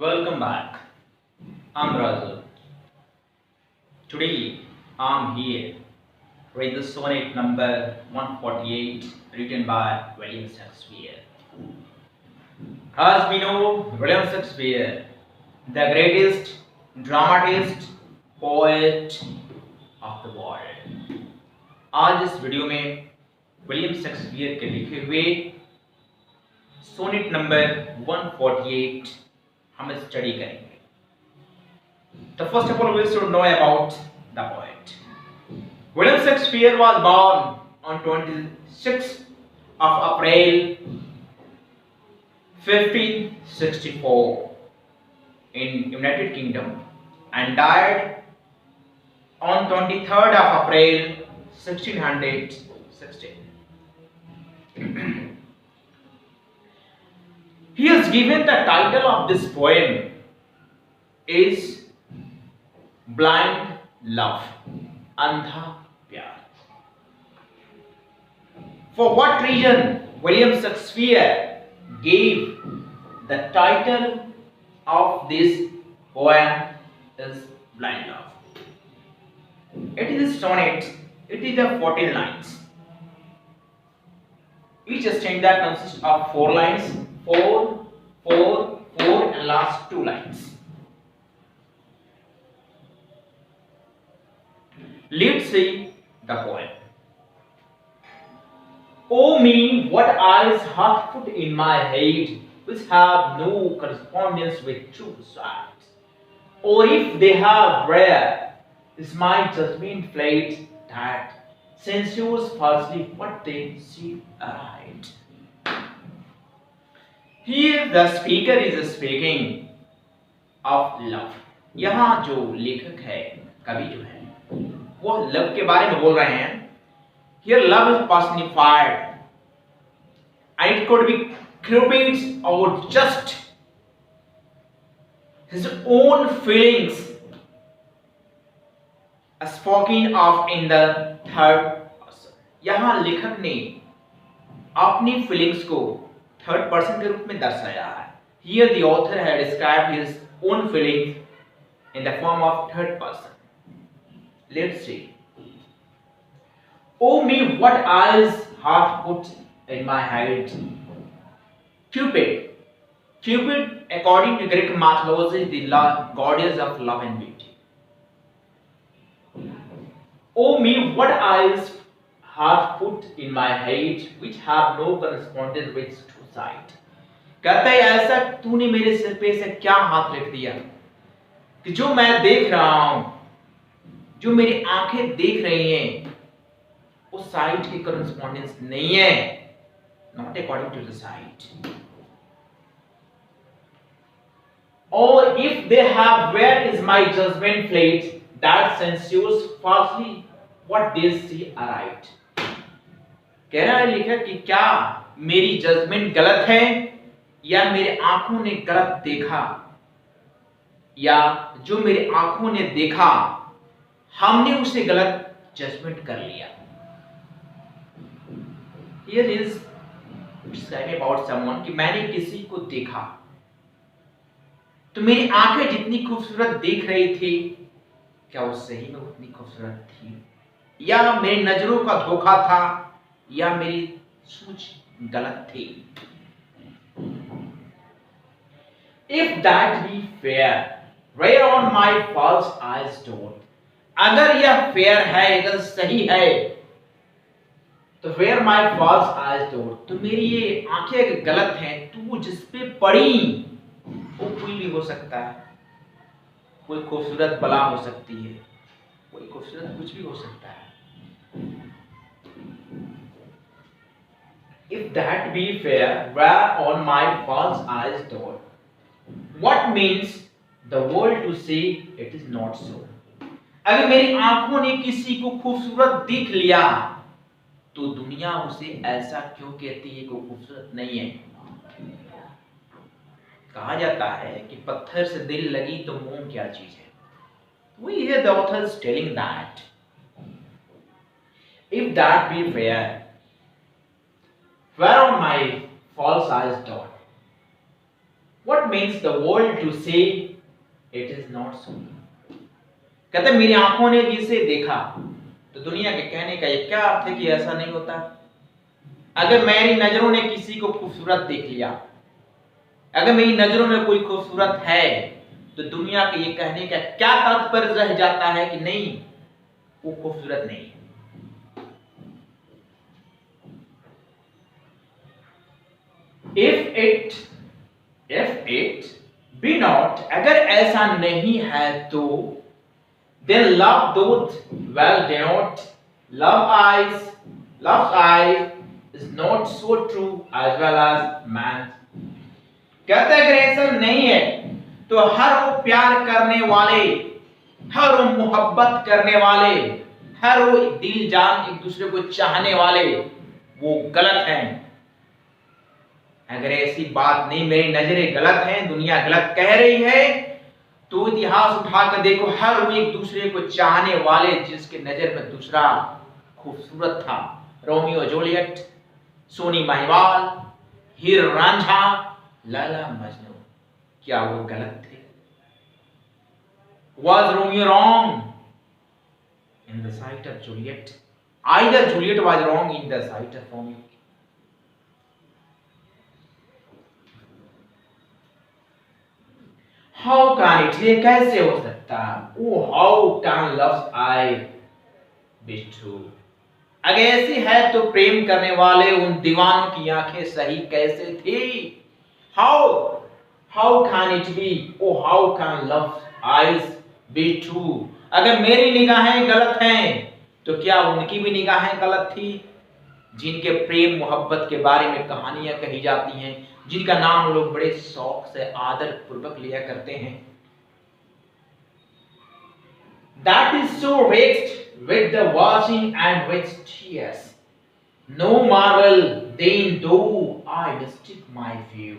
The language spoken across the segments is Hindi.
Welcome back. I'm Raju. Today I'm here with the sonnet number 148 written by William Shakespeare. As we know, William Shakespeare, the greatest dramatist, poet of the world. आज इस वीडियो में विलियम शेक्सपियर के लिखे हुए सोनेट नंबर 148 हम स्टडी करेंगे. The first of all, we should know about the poet. William Shakespeare was born on 26th of April 1564 in United Kingdom and died on 23rd of April 1616. He is given the title of this poem is Blind Love, Andha Pyar. For what reason William Shakespeare gave the title of this poem is Blind Love. It is a sonnet. It is a 14 lines. Each stanza consists of 4 lines, 4, 4, 4 and last 2 lines. Let's see the poem. O me, what eyes hath put in my head, which have no correspondence with true sight? Or if they have, rare is my judgment fled, that censures falsely what they see aright. Here the speaker is speaking of love. यहाँ जो लेखक है, कवि जो है, वो लव के बारे में बोल रहे हैं. Here love is personified and it could be Cupid or just his own feelings spoken of in the third person. यहाँ लेखक ने अपनी फीलिंग्स को थर्ड पर्सन के रूप में दर्शाया है. Here the author had described his own feelings in the form of third person. Let's see. Oh me, what eyes hath put in my head. Cupid. Cupid, according to Greek mythology, is the goddess of love and beauty. Oh me, what eyes hath put in my head, which have no correspondence with true sight. कहता है ऐसा तूने मेरे सिर पे से क्या हाथ रख दिया कि जो मैं देख रहा हूं, जो मेरी आंखें देख रही हैं, उस साइट की correspondence नहीं है, not according to the sight. Or if they have, where is my judgment fled, that censures falsely what they see aright. कह रहा है लेखक कि क्या मेरी जजमेंट गलत है या मेरे आंखों ने गलत देखा, या जो मेरी आंखों ने देखा हमने उसे गलत जजमेंट कर लिया. Here is describing about someone कि मैंने किसी को देखा तो मेरी आंखें जितनी खूबसूरत देख रही थी, क्या वो सही में उतनी खूबसूरत थी, या मेरी नजरों का धोखा था, या मेरी सोच गलत थी. If that be fair, where on my false eyes don't. अगर यह फेयर है, अगर सही है, तो where my false eyes don't, तो मेरी ये आंखें अगर गलत हैं, तो वो जिस पे पड़ी वो कोई भी हो सकता है. कोई खूबसूरत बला हो सकती है, कोई खूबसूरत कुछ भी हो सकता है. If that be fair, where on my false eyes don't. What means the world to say it is not so. अगर मेरी आंखों ने किसी को खूबसूरत देख लिया, तो दुनिया उसे ऐसा क्यों कहती है कि खूबसूरत नहीं है. कहा जाता है कि पत्थर से दिल लगी तो मोम क्या चीज है. We hear the authors telling that if that be fair, where on my false eyes don't. What means the world to say it is not so? कहते मेरी आंखों ने जिसे देखा, तो दुनिया के कहने का ये क्या अर्थ है कि ऐसा नहीं होता? अगर मेरी नजरों ने किसी को खूबसूरत देख लिया, अगर मेरी नजरों में कोई खूबसूरत है, तो दुनिया के ये कहने का क्या तात्पर्य रह जाता है कि नहीं वो खूबसूरत नहीं है? If it be not, अगर ऐसा नहीं है तो then love doth well denote, love's eyes is not so true as well as man. कहते अगर ऐसा नहीं है तो हर वो प्यार करने वाले, हर वो मोहब्बत करने वाले, हर वो दिल जान एक दूसरे को चाहने वाले वो गलत हैं। अगर ऐसी बात नहीं, मेरी नजरें गलत हैं, दुनिया गलत कह रही है, तो इतिहास उठाकर देखो, हर वो एक दूसरे को चाहने वाले जिसके नजर में दूसरा खूबसूरत था, रोमियो जूलियट, सोनी महिवाल, हीर रांझा, लैला मजनू, क्या वो गलत थे? Was Romeo wrong in the sight of Juliet? Either Juliet was wrong in the sight of Romeo. How can it? ये कैसे हो सकता है? Oh, how can love's eye be true? अगर ऐसी है तो प्रेम करने वाले उन दीवानों की आंखें सही कैसे थी? How can it be? Oh, how can love's eyes be true? अगर मेरी निगाहें गलत हैं, तो क्या उनकी भी निगाहें गलत थी? जिनके प्रेम मोहब्बत के बारे में कहानियां कही जाती हैं, जिनका नाम लोग बड़े शौक से आदर पूर्वक लिया करते हैं। That is so vexed with the watching and with tears. No marvel then though I mistook my view.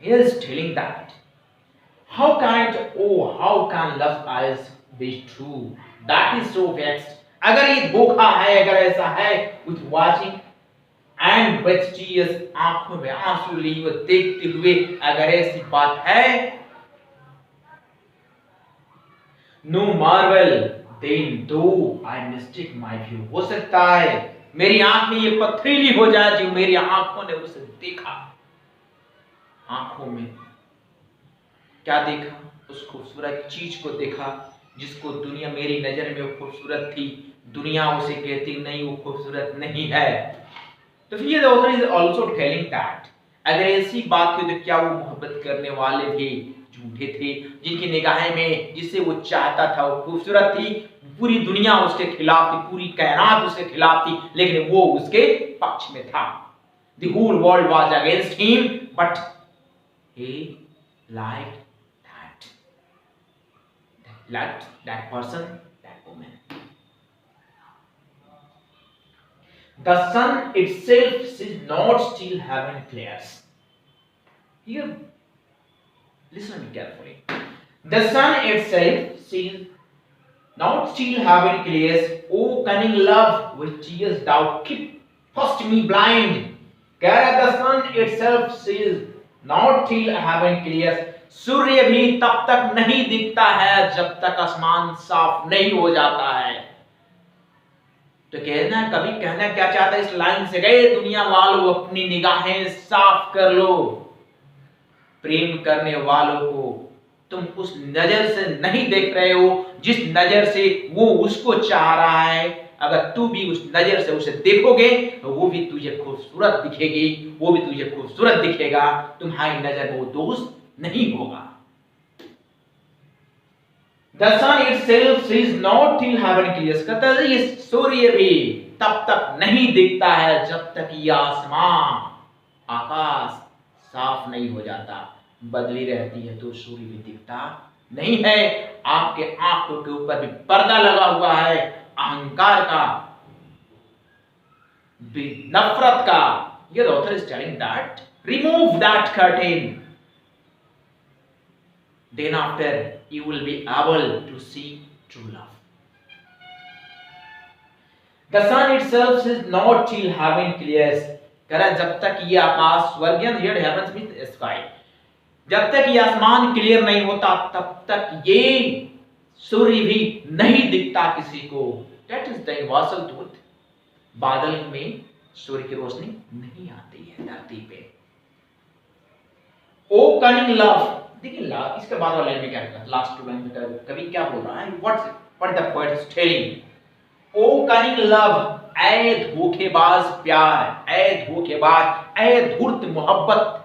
He is telling that. How can love's eyes be true? That is so vexed. अगर ये धोखा है, अगर ऐसा है, with watching and with tears, आंखों में आंसू लिए हुए देखते हुए अगर ऐसी बात है, no marvel then though I mistake my view. हो सकता है मेरी आंखें ये पथरीली हो जाए जो मेरी आंखों ने उसे देखा। आंखों में क्या देखा? उस खूबसूरत चीज को देखा जिसको दुनिया मेरी नजर में वो खूबसूरत थी, दुनिया उसे कहती नहीं वो खूबसूरत नहीं है। तो फिर ये author is also telling that अगर ऐसी बात थी तो क्या वो मोहब्बत करने वाले थे झूठे थे, जिनकी निगाहें में जिसे वो चाहता था वो खूबसूरत थी, पूरी दुनिया उसके खिलाफ थी, पूरी कायनात उसके खिलाफ थी, लेकिन वो उसके पक्ष में था। The whole world was against him, but he liked that person, that woman. The sun itself is not still heaven clears. Here, listen carefully. The sun itself is not still heaven clears. O cunning love, with tears thou keep first me blind. The sun itself is not till heaven clears. सूर्य भी तब तक नहीं दिखता है जब तक आसमान साफ नहीं हो जाता है। तो कहना क्या चाहता है इस लाइन से? गए दुनिया वालों, अपनी निगाहें साफ कर लो। प्रेम करने वालों को तुम उस नजर से नहीं देख रहे हो जिस नजर से वो उसको चाह रहा है। अगर तू भी उस नजर से उसे देखोगे तो वो भी तुझे खूबसूरत दिखेगी, वो भी तुझे खूबसूरत दिखेगा, तुम्हारी नजर में वो दोस्त नहीं होगा। The sun itself is not till heaven clears. कहता है ये सूर्य भी तब तक नहीं दिखता है जब तक ये आसमान आकाश साफ नहीं हो जाता। बदली रहती है तो सूर्य भी दिखता नहीं है। आपके आंखों के ऊपर भी पर्दा लगा हुआ है अहंकार का, नफरत का। Here the author is telling that remove that curtain. Then after you will be able to see true love. The sun itself is not till heaven clears. कह रहा है जब तक ये आकाश स्वर्ग हियर हेवंस मींस स्काई, जब तक ये आसमान क्लियर नहीं होता तब तक ये सूर्य भी नहीं दिखता किसी को। That is the universal truth. बादल में सूर्य की रोशनी नहीं आती है धरती पे। ओ कनिंग लव, देखिए लव इसके बाद वाले में क्या है, लास्ट टू लाइन में कवि क्या बोल रहा है, what the poet is telling. O cunning love, ऐ धोखेबाज प्यार, ऐ धोखेबाज, ऐ धूर्त मोहब्बत,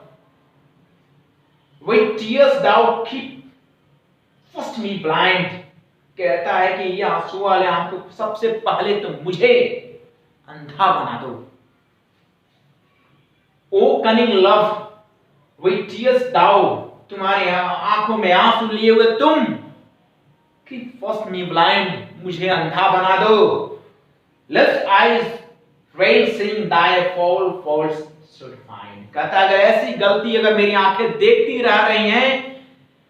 with tears thou keep first me blind, कहता है कि ये आंसू वाले आंखों सबसे पहले तो मुझे अंधा बना दो। O cunning love with tears thou, तुम्हारे आंखों में आंसू लिए हुए तुम, keep first me blind, मुझे अंधा बना दो। Left eyes fail seeing thy faults should find, कहता अगर ऐसी गलती अगर मेरी आंखें देखती रह रही हैं,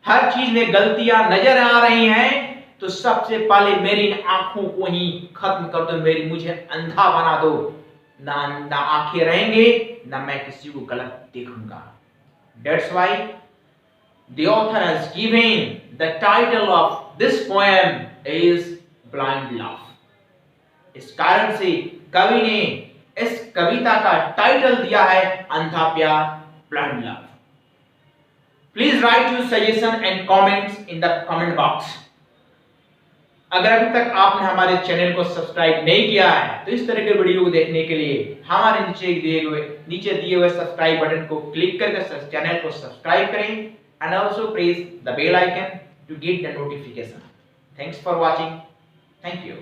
हर चीज में गलतियां नजर आ रही हैं, तो सबसे पहले मेरी इन आंखों को ही खत्म कर दो, मुझे अंधा बना दो। ना आंखें रहेंगे ना मैं किसी को गलत देखूंगा। That's why the author has given the title of this poem is Blind Love। इस कारण से कवि ने इस कविता का टाइटल दिया है अंधा प्यार, blind love. Please right your suggestion and comments in the comment box. अगर अभी तक आपने हमारे चैनल को सब्सक्राइब नहीं किया है तो इस तरह के वीडियो को देखने के लिए हमारे नीचे दिए हुए सब्सक्राइब बटन को क्लिक करके चैनल को सब्सक्राइब करें and also press the bell icon to get the notification. Thanks for watching. Thank you.